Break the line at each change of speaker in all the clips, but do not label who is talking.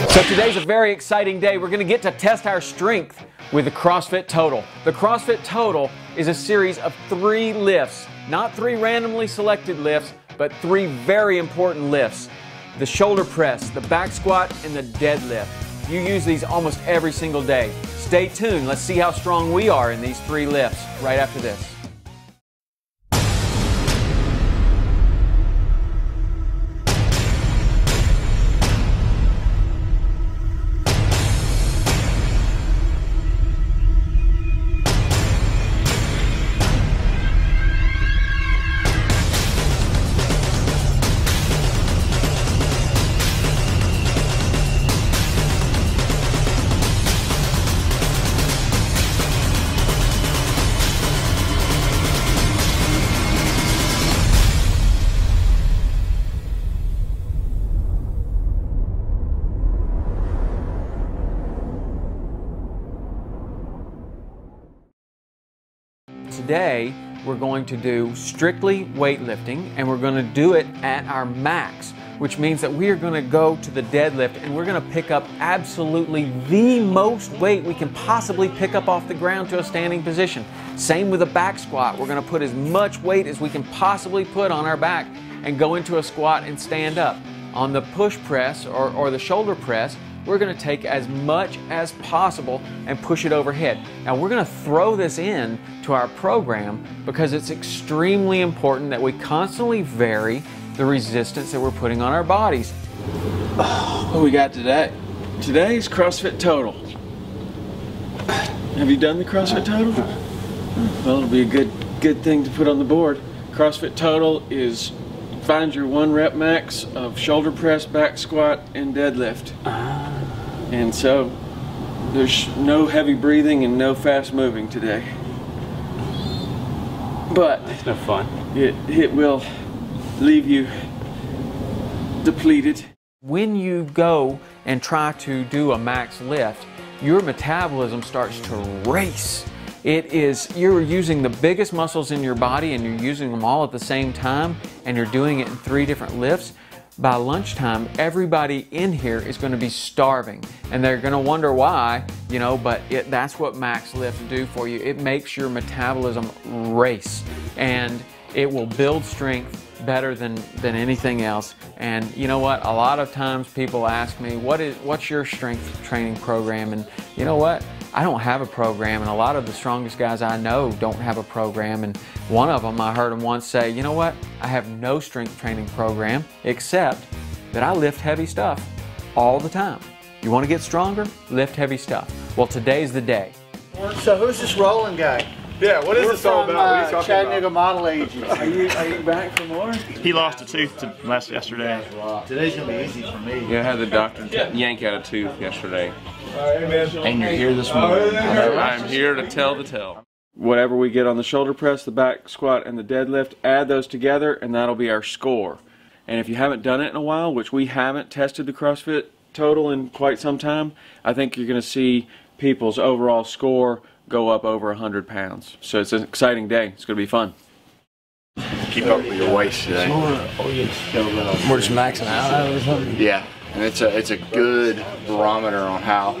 So today's a very exciting day. We're going to get to test our strength with the CrossFit Total. The CrossFit Total is a series of 3 lifts, not 3 randomly selected lifts, but 3 very important lifts. The shoulder press, the back squat, and the deadlift. You use these almost every single day. Stay tuned. Let's see how strong we are in these 3 lifts right after this. Today, we're going to do strictly weightlifting, and we're going to do it at our max, which means that we are going to go to the deadlift and we're going to pick up absolutely the most weight we can possibly pick up off the ground to a standing position. Same with the back squat. We're going to put as much weight as we can possibly put on our back and go into a squat and stand up. On the push press or the shoulder press, we're going to take as much as possible and push it overhead. Now we're going to throw this in to our program because it's extremely important that we constantly vary the resistance that we're putting on our bodies. What do we got today? Today's CrossFit Total. Have you done the CrossFit Total? Well, it'll be a good thing to put on the board. CrossFit Total is find your 1 rep max of shoulder press, back squat, and deadlift. And so there's no heavy breathing and no fast moving today. But
it's no fun.
It will leave you depleted. When you go and try to do a max lift, your metabolism starts to race. You're using the biggest muscles in your body and you're using them all at the same time, and you're doing it in 3 different lifts. By lunchtime, everybody in here is going to be starving, and they're going to wonder why, you know, but that's what max lifts do for you. It makes your metabolism race, and it will build strength better than anything else. And you know what? A lot of times people ask me, what's your strength training program? And you know what? I don't have a program, and a lot of the strongest guys I know don't have a program. And one of them, I heard him once say, you know what? I have no strength training program except that I lift heavy stuff all the time. You want to get stronger? Lift heavy stuff. Well, today's the day.
So who's this Rowland guy?
Yeah, what is this all about? What are you talking
Chattanooga
about?
Model Agency.
Are you back for more?
He lost a tooth yesterday.
Today's gonna be easy for me.
Yeah, I had the doctor yank out a tooth yesterday.
And you're here this morning.
I'm here to tell the tale.
Whatever we get on the shoulder press, the back squat, and the deadlift, add those together and that'll be our score. And if you haven't done it in a while, which we haven't tested the CrossFit Total in quite some time, I think you're going to see people's overall score go up over 100 pounds. So it's an exciting day. It's going to be fun.
Keep up with your weights today.
We're just maxing out or something?
Yeah, and it's a good barometer on how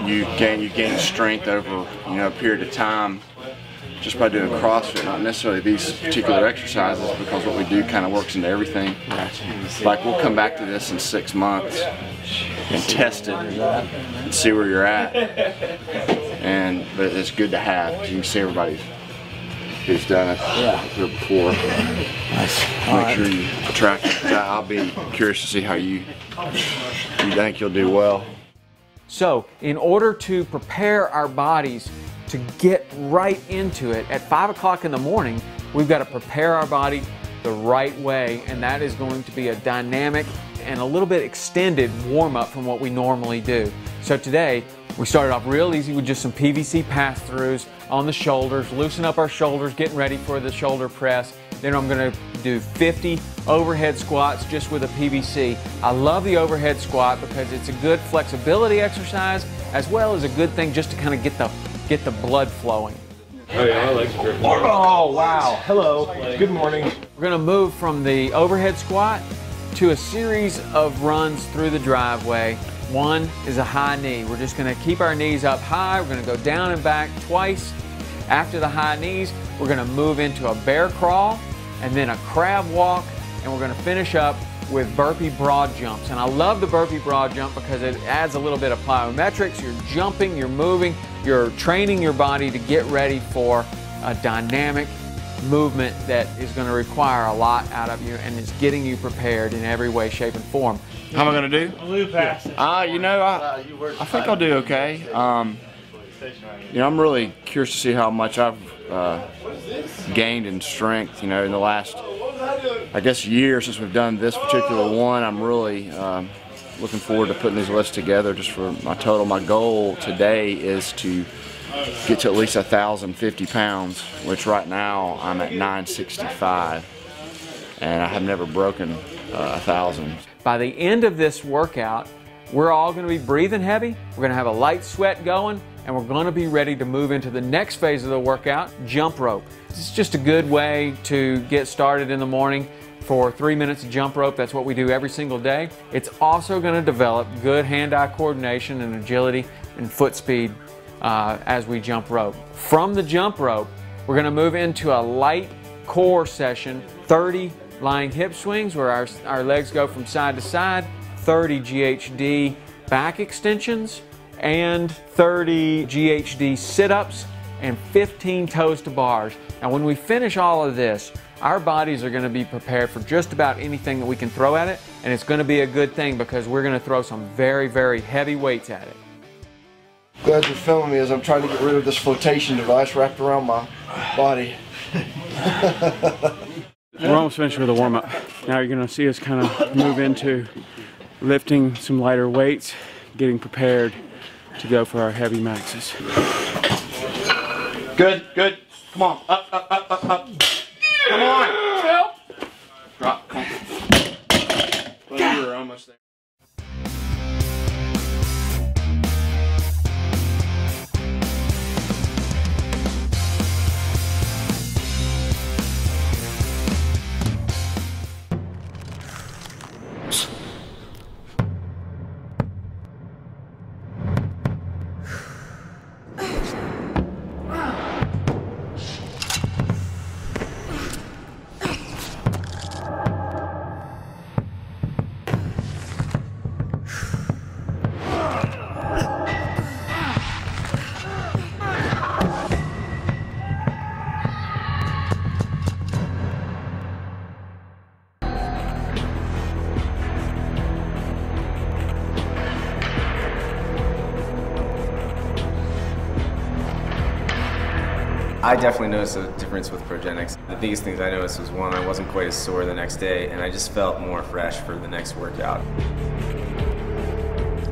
you gain strength over a period of time just by doing CrossFit, not necessarily these particular exercises, because what we do kind of works into everything. Like we'll come back to this in 6 months and test it and see where you're at. But it's good to have. You can see everybody who's done it here before. Make sure you track it. I'll be curious to see how you think you'll do well.
So, in order to prepare our bodies to get right into it, at 5 o'clock in the morning, we've got to prepare our body the right way, and that is going to be a dynamic and a little bit extended warm-up from what we normally do. So today, we started off real easy with just some PVC pass-throughs on the shoulders, loosen up our shoulders, getting ready for the shoulder press. Then I'm going to do 50 overhead squats just with a PVC. I love the overhead squat because it's a good flexibility exercise as well as a good thing just to kind of get the blood flowing.
Oh yeah, I like it.
Oh wow, hello, good morning.
We're going to move from the overhead squat to a series of runs through the driveway. One is a high knee. We're just going to keep our knees up high. We're going to go down and back twice. After the high knees, we're going to move into a bear crawl and then a crab walk, and we're going to finish up with burpee broad jumps. And I love the burpee broad jump because it adds a little bit of plyometrics. You're jumping, you're moving, you're training your body to get ready for a dynamic movement that is going to require a lot out of you and is getting you prepared in every way, shape, and form.
How am I going to do?
Blue pass.
You know, I think I'll do okay. You know, I'm really curious to see how much I've gained in strength, you know, in the last, I guess, year since we've done this particular one. I'm really looking forward to putting these lists together just for my total. My goal today is to get to at least 1,050 pounds, which right now I'm at 965, and I have never broken 1,000.
By the end of this workout, we're all going to be breathing heavy, we're going to have a light sweat going, and we're going to be ready to move into the next phase of the workout, jump rope. It's just a good way to get started in the morning for 3 minutes of jump rope. That's what we do every single day. It's also going to develop good hand-eye coordination and agility and foot speed as we jump rope. From the jump rope, we're going to move into a light core session, 30 lying hip swings where our legs go from side to side, 30 GHD back extensions, and 30 GHD sit-ups, and 15 toes to bars. Now when we finish all of this, our bodies are going to be prepared for just about anything that we can throw at it, and it's going to be a good thing because we're going to throw some very, very heavy weights at it.
Glad you're filming me as I'm trying to get rid of this flotation device wrapped around my body.
We're almost finished with a warm-up. Now you're going to see us kind of move into lifting some lighter weights, getting prepared to go for our heavy maxes.
Good, good. Come on, up, up, up, up, up. Come on. Help. Drop. Come on. Well, you were almost there.
I definitely noticed a difference with Progenics. The biggest things I noticed was, one, I wasn't quite as sore the next day, and I just felt more fresh for the next workout.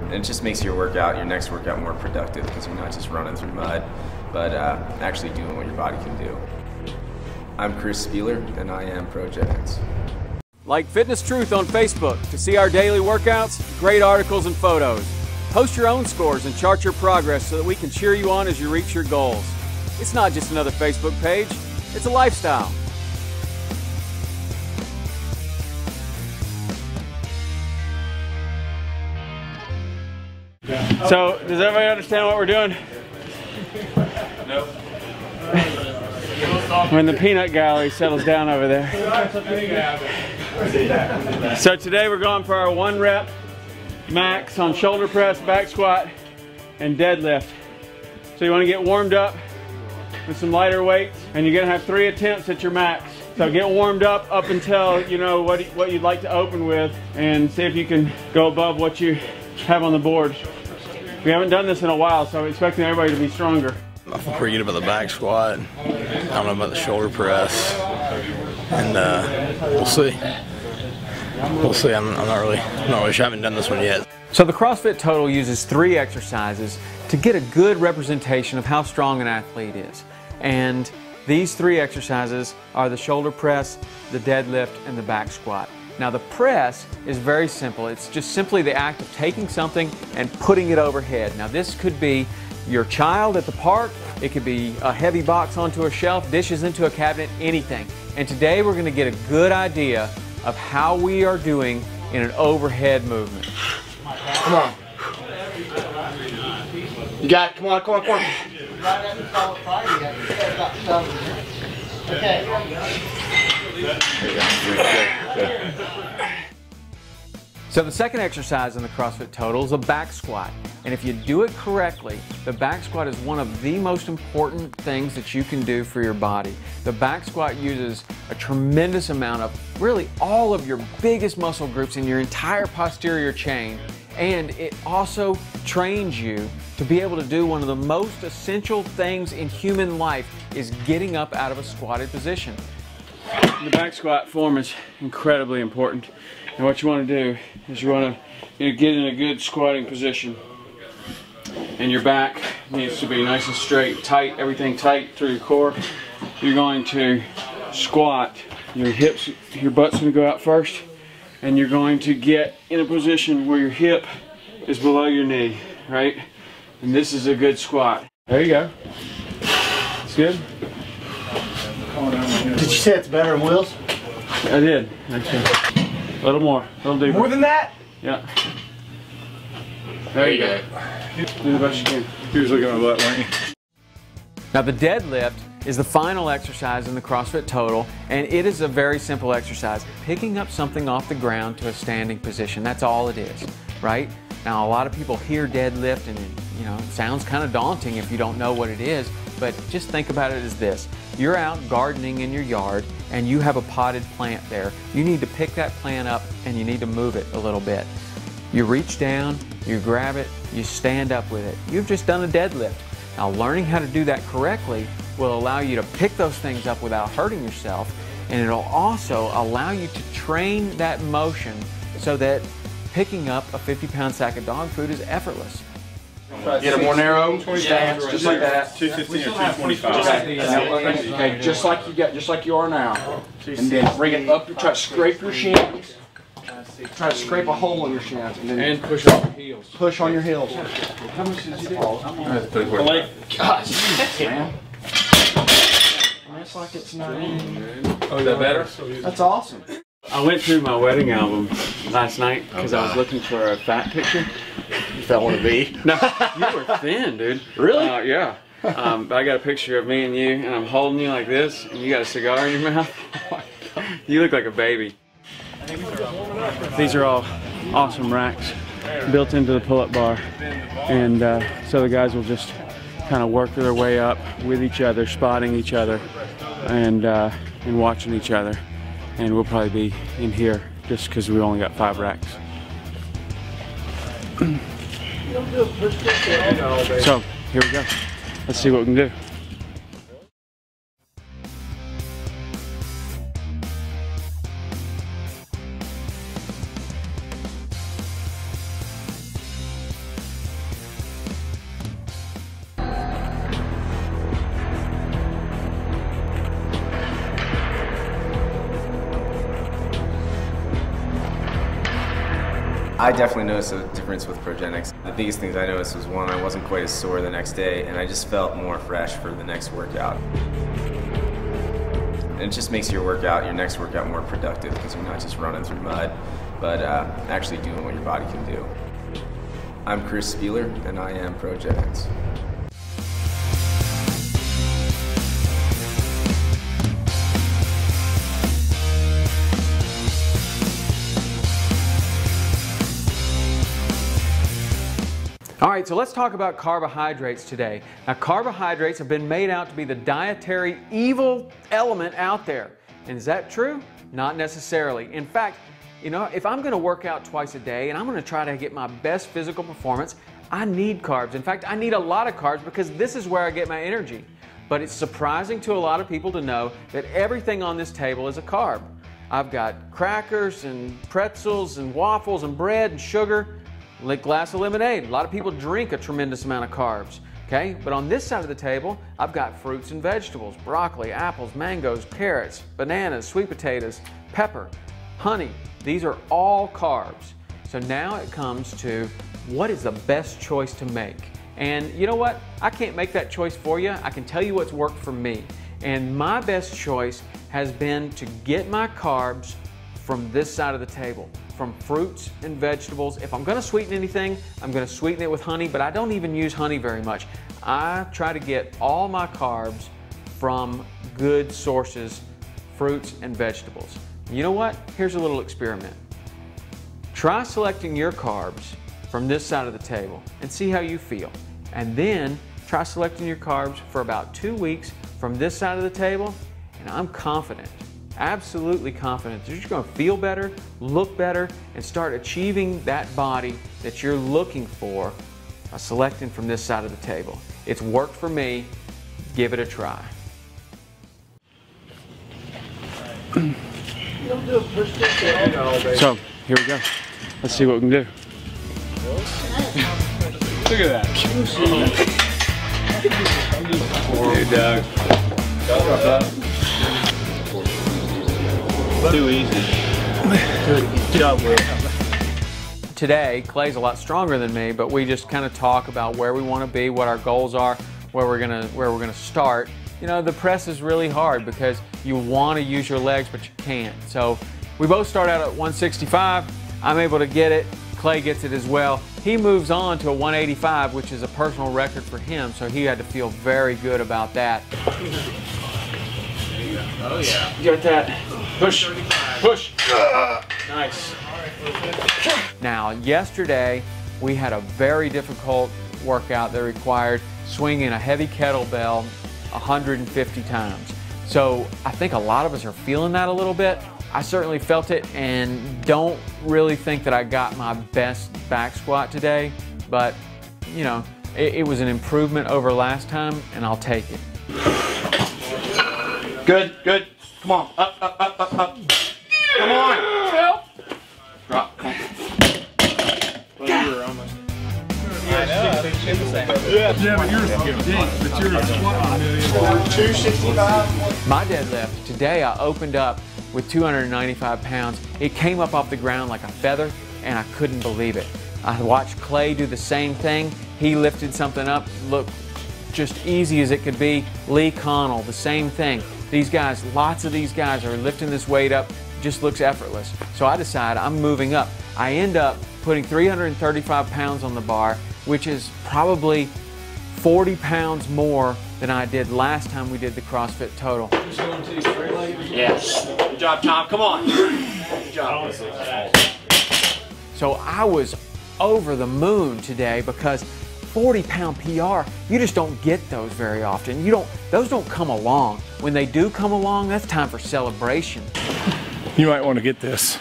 And it just makes your next workout more productive because you're not just running through mud, but actually doing what your body can do. I'm Chris Spieler, and I am Progenics.
Like Fitness Truth on Facebook to see our daily workouts, great articles and photos. Post your own scores and chart your progress so that we can cheer you on as you reach your goals. It's not just another Facebook page, it's a lifestyle.
So, does everybody understand what we're doing?
Nope.
When the peanut gallery settles down over there. So today we're going for our 1 rep max on shoulder press, back squat, and deadlift. So you want to get warmed up with some lighter weights, and you're going to have 3 attempts at your max. So get warmed up until you know what you'd like to open with, and see if you can go above what you have on the board. We haven't done this in a while, so I'm expecting everybody to be stronger.
I feel pretty good about the back squat. I don't know about the shoulder press, and we'll see. We'll see. I'm not really sure. I haven't done this one yet.
So the CrossFit Total uses 3 exercises to get a good representation of how strong an athlete is. And these 3 exercises are the shoulder press, the deadlift, and the back squat. Now the press is very simple. It's just simply the act of taking something and putting it overhead. Now this could be your child at the park, it could be a heavy box onto a shelf, dishes into a cabinet, anything. And today we're going to get a good idea of how we are doing in an overhead movement.
Come on. You got it. Come on, come on, come on. Okay.
So the second exercise in the CrossFit Total is a back squat. And if you do it correctly, the back squat is one of the most important things that you can do for your body. The back squat uses a tremendous amount of really all of your biggest muscle groups in your entire posterior chain. And it also trains you to be able to do one of the most essential things in human life is getting up out of a squatted position.
The back squat form is incredibly important. And what you want to do is you want to get in a good squatting position. And your back needs to be nice and straight, tight, everything tight through your core. You're going to squat. Your hips, your butt's going to go out first. And you're going to get in a position where your hip is below your knee, right? And this is a good squat. There you go. It's good.
Did you say it's better than Will's?
I did, actually. A little more, a little deeper.
More than that?
Yeah. There you go. Do the best you can.
He was looking at my butt, weren't you?
Now the deadlift is the final exercise in the CrossFit Total, and it is a very simple exercise. Picking up something off the ground to a standing position, that's all it is, right? Now a lot of people hear deadlift and it sounds kind of daunting if you don't know what it is, but just think about it as this. You're out gardening in your yard and you have a potted plant there. You need to pick that plant up and you need to move it a little bit. You reach down, you grab it, you stand up with it. You've just done a deadlift. Now learning how to do that correctly will allow you to pick those things up without hurting yourself, and it'll also allow you to train that motion so that picking up a 50-pound sack of dog food is effortless.
Get it more narrow, stance, just like that.
215 or 225.
Okay, just like you are now. And then bring it up, try to scrape your shins. Try to scrape a hole in your shins.
And push on your heels.
Push on your heels.
How much did you do?
Gosh, man. It's like it's not.
Oh, is that better?
That's awesome.
I went through my wedding album last night because I was looking for a fat picture.
You fell in a V.
No, you were thin, dude.
Really?
Yeah. But I got a picture of me and you, and I'm holding you like this, and you got a cigar in your mouth. You look like a baby. These are all awesome racks built into the pull-up bar, and so the guys will just kind of work their way up with each other, spotting each other, and watching each other. And we'll probably be in here just because we only got 5 racks. So here we go. Let's see what we can do.
I definitely noticed a difference with Progenics. The biggest things I noticed was, one, I wasn't quite as sore the next day, and I just felt more fresh for the next workout. And it just makes your next workout more productive because you're not just running through mud, but actually doing what your body can do. I'm Chris Spieler, and I am Progenics.
All right, so let's talk about carbohydrates today. Now, carbohydrates have been made out to be the dietary evil element out there. And is that true? Not necessarily. In fact, if I'm gonna work out twice a day and I'm gonna try to get my best physical performance, I need carbs. In fact, I need a lot of carbs because this is where I get my energy. But it's surprising to a lot of people to know that everything on this table is a carb. I've got crackers and pretzels and waffles and bread and sugar. A glass of lemonade. A lot of people drink a tremendous amount of carbs, okay? But on this side of the table, I've got fruits and vegetables, broccoli, apples, mangoes, carrots, bananas, sweet potatoes, pepper, honey. These are all carbs. So now it comes to what is the best choice to make. And you know what? I can't make that choice for you. I can tell you what's worked for me. And my best choice has been to get my carbs from this side of the table, from fruits and vegetables. If I'm gonna sweeten anything, I'm gonna sweeten it with honey, but I don't even use honey very much. I try to get all my carbs from good sources, fruits and vegetables. You know what? Here's a little experiment. Try selecting your carbs from this side of the table and see how you feel. And then try selecting your carbs for about 2 weeks from this side of the table, and I'm confident, absolutely confident, that you're gonna feel better, look better, and start achieving that body that you're looking for by selecting from this side of the table. It's worked for me. Give it a try.
So, here we go. Let's see what we can do. Look at that. Hey, Doug. Too easy. Good job, Will.
Today, Clay's a lot stronger than me, but we just kind of talk about where we want to be, what our goals are, where we're gonna start. You know, the press is really hard because you want to use your legs, but you can't. So we both start out at 165. I'm able to get it. Clay gets it as well. He moves on to a 185, which is a personal record for him, so he had to feel very good about that.
Oh yeah. You got that. Push. Push. Nice.
Now, yesterday we had a very difficult workout that required swinging a heavy kettlebell 150 times. So I think a lot of us are feeling that a little bit. I certainly felt it and don't really think that I got my best back squat today, but you know, it was an improvement over last time and I'll take it.
Good, good. Come on, up, up, up, up, up. Come on. Help. Drop.
Well, you were almost.
Yeah,
but you're squatting a million.
265.
My deadlift, today I opened up with 295 pounds. It came up off the ground like a feather and I couldn't believe it. I watched Clay do the same thing. He lifted something up, looked just easy as it could be. Lee Connell, the same thing. These guys, lots of these guys are lifting this weight up, just looks effortless. So I decide I'm moving up. I end up putting 335 pounds on the bar, which is probably 40 pounds more than I did last time we did the CrossFit total.
Yes. Good job, Tom. Come on. Good job.
So I was over the moon today because 40-pound PR, you just don't get those very often. Those don't come along. When they do come along, that's time for celebration.
You might want to get this.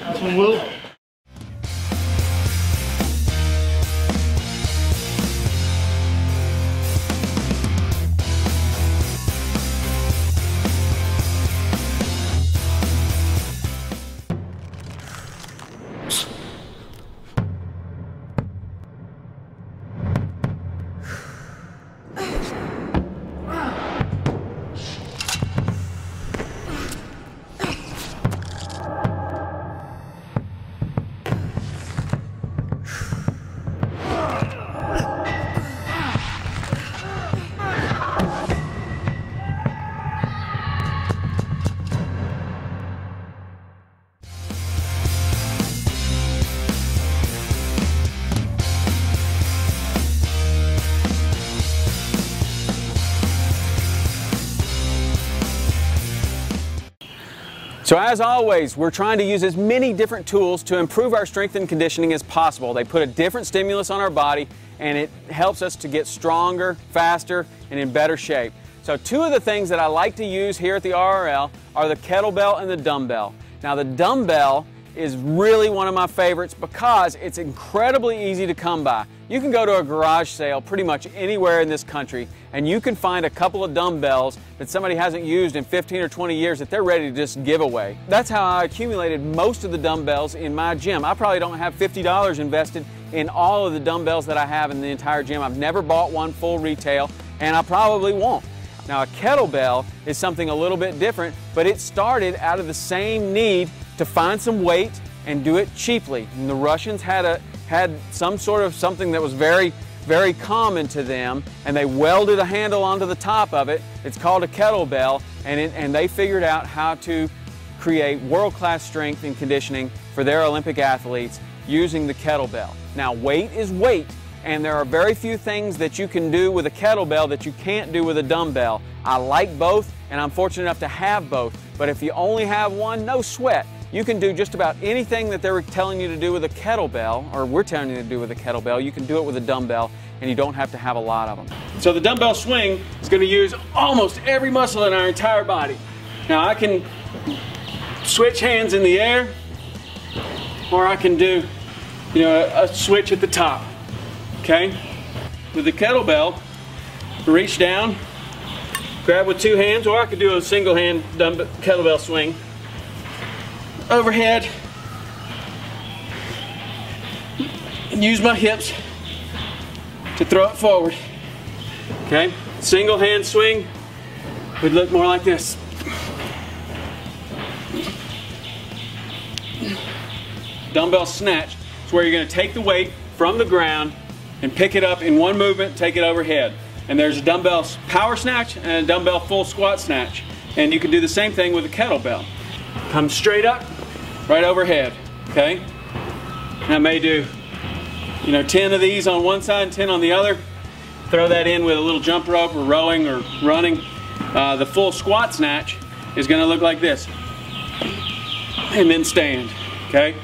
That's one, Will.
So as always, we're trying to use as many different tools to improve our strength and conditioning as possible. They put a different stimulus on our body and it helps us to get stronger, faster, and in better shape. So two of the things that I like to use here at the RRL are the kettlebell and the dumbbell. Now the dumbbell is really one of my favorites because it's incredibly easy to come by. You can go to a garage sale pretty much anywhere in this country and you can find a couple of dumbbells that somebody hasn't used in 15 or 20 years that they're ready to just give away. That's how I accumulated most of the dumbbells in my gym. I probably don't have $50 invested in all of the dumbbells that I have in the entire gym. I've never bought one full retail and I probably won't. Now a kettlebell is something a little bit different, but it started out of the same need to find some weight and do it cheaply. And the Russians had some sort of something that was very
very common to them, and they welded a handle onto the top of it. It's called a kettlebell, and they figured out how to create world-class strength and conditioning for their Olympic athletes using the kettlebell. Now, weight is weight, and there are very few things that you can do with a kettlebell that you can't do with a dumbbell. I like both, and I'm fortunate enough to have both, but if you only have one, no sweat. You can do just about anything that they were telling you to do with a kettlebell, or we're telling you to do with a kettlebell. You can do it with a dumbbell, and you don't have to have a lot of them.
So the dumbbell swing is going to use almost every muscle in our entire body. Now I can switch hands in the air, or I can do, a switch at the top. Okay? With the kettlebell, reach down, grab with two hands, or I could do a single hand kettlebell swing. Overhead, and use my hips to throw it forward. Okay? Single hand swing would look more like this. Dumbbell snatch is where you're going to take the weight from the ground and pick it up in one movement, take it overhead. And there's a dumbbell power snatch and a dumbbell full squat snatch. And you can do the same thing with a kettlebell. Come straight up, right overhead, okay? And I may do, 10 of these on one side and 10 on the other. Throw that in with a little jump rope or rowing or running. The full squat snatch is gonna look like this. And then stand, okay?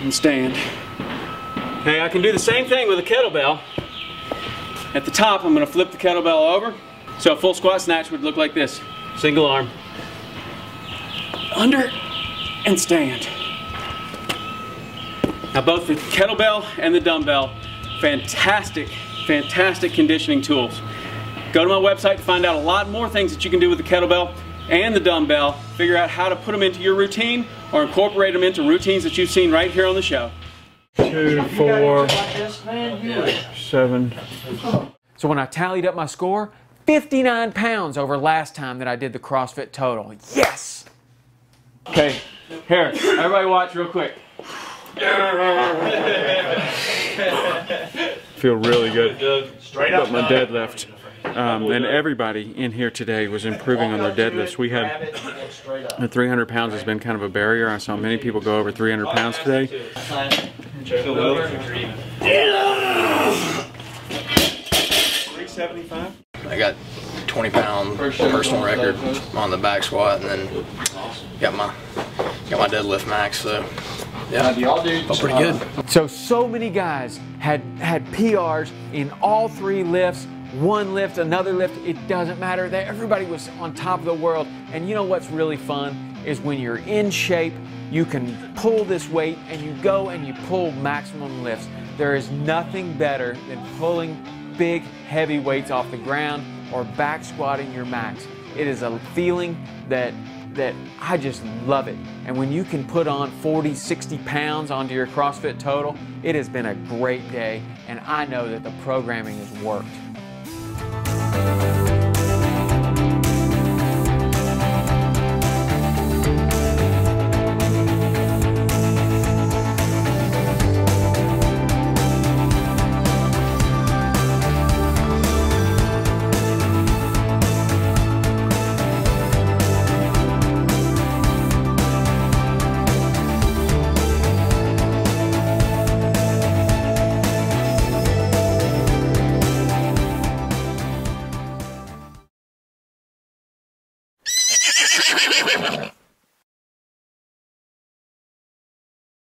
And stand. Okay, I can do the same thing with a kettlebell. At the top, I'm gonna flip the kettlebell over. So a full squat snatch would look like this. Single arm. Under and stand. Now both the kettlebell and the dumbbell, fantastic conditioning tools. Go to my website to find out a lot more things that you can do with the kettlebell and the dumbbell. Figure out how to put them into your routine or incorporate them into routines that you've seen right here on the show.
2, 4, 7. So when I tallied up my score, 59 pounds over last time that I did the CrossFit total. Yes!
Okay, here, everybody watch real quick.
Feel really good about my deadlift. And everybody in here today was improving on their deadlifts. We had the 300 pounds has been kind of a barrier. I saw many people go over 300 pounds today.
375.
I got 20-pound personal record on the back squat, and then got my deadlift max. So yeah, felt pretty good.
So many guys had PRs in all 3 lifts. One lift, another lift, it doesn't matter. Everybody was on top of the world. And you know what's really fun is when you're in shape, you can pull this weight and you go and you pull maximum lifts. There is nothing better than pulling big, heavy weights off the ground or back squatting your max. It is a feeling that I just love it. And when you can put on 40, 60 pounds onto your CrossFit total, it has been a great day, and I know that the programming has worked.